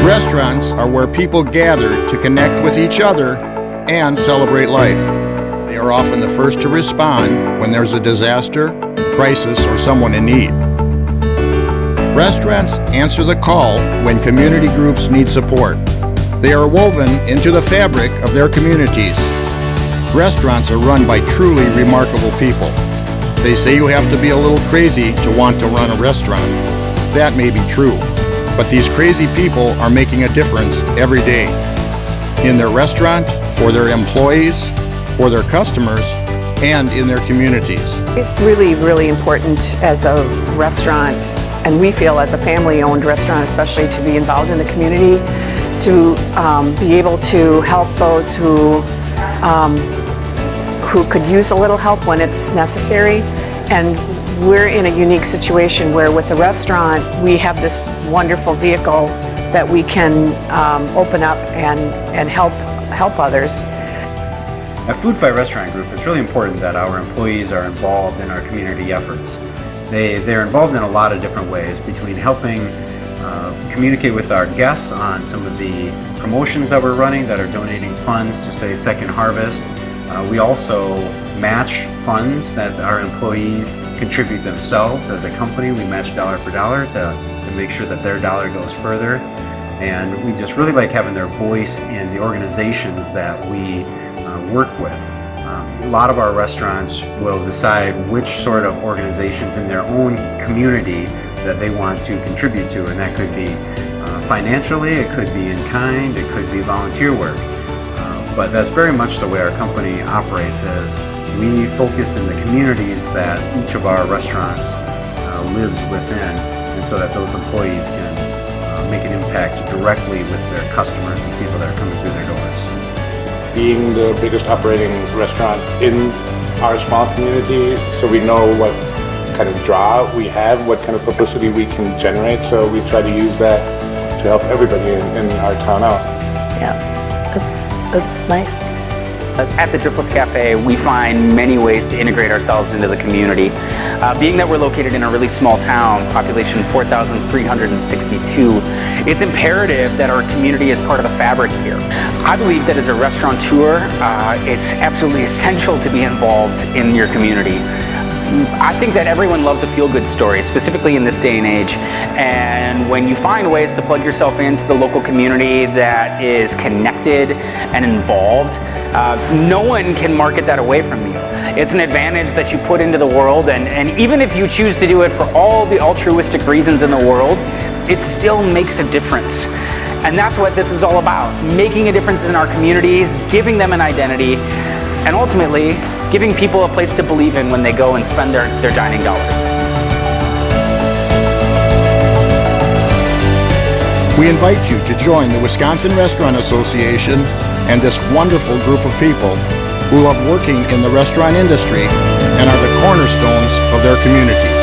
Restaurants are where people gather to connect with each other and celebrate life. They are often the first to respond when there's a disaster, crisis, or someone in need. Restaurants answer the call when community groups need support. They are woven into the fabric of their communities. Restaurants are run by truly remarkable people. They say you have to be a little crazy to want to run a restaurant. That may be true, but these crazy people are making a difference every day. In their restaurant, for their employees, for their customers, and in their communities. It's really, really important as a restaurant, and we feel as a family-owned restaurant especially, to be involved in the community, to be able to help those who could use a little help when it's necessary. And we're in a unique situation where with the restaurant we have this wonderful vehicle that we can open up and help others. At Food Fight Restaurant Group, it's really important that our employees are involved in our community efforts. They're involved in a lot of different ways, between helping communicate with our guests on some of the promotions that we're running that are donating funds to, say, Second Harvest. We also match funds that our employees contribute themselves. As a company, we match dollar for dollar to make sure that their dollar goes further. And we just really like having their voice in the organizations that we work with. A lot of our restaurants will decide which sort of organizations in their own community that they want to contribute to, and that could be financially, it could be in kind, it could be volunteer work. But that's very much the way our company operates, as we focus in the communities that each of our restaurants lives within, and so that those employees can make an impact directly with their customers and people that are coming through their doors. Being the biggest operating restaurant in our small community, so we know what kind of draw we have, what kind of publicity we can generate, so we try to use that to help everybody in our town out. Yeah, it's nice. At the Dripless Cafe, we find many ways to integrate ourselves into the community. Being that we're located in a really small town, population 4,362, it's imperative that our community is part of the fabric here. I believe that as a restaurateur, it's absolutely essential to be involved in your community. I think that everyone loves a feel-good story, specifically in this day and age. And when you find ways to plug yourself into the local community that is connected and involved, no one can market that away from you. It's an advantage that you put into the world, and even if you choose to do it for all the altruistic reasons in the world, it still makes a difference. And that's what this is all about, making a difference in our communities, giving them an identity, and ultimately giving people a place to believe in when they go and spend their dining dollars. We invite you to join the Wisconsin Restaurant Association and this wonderful group of people who love working in the restaurant industry and are the cornerstones of their community.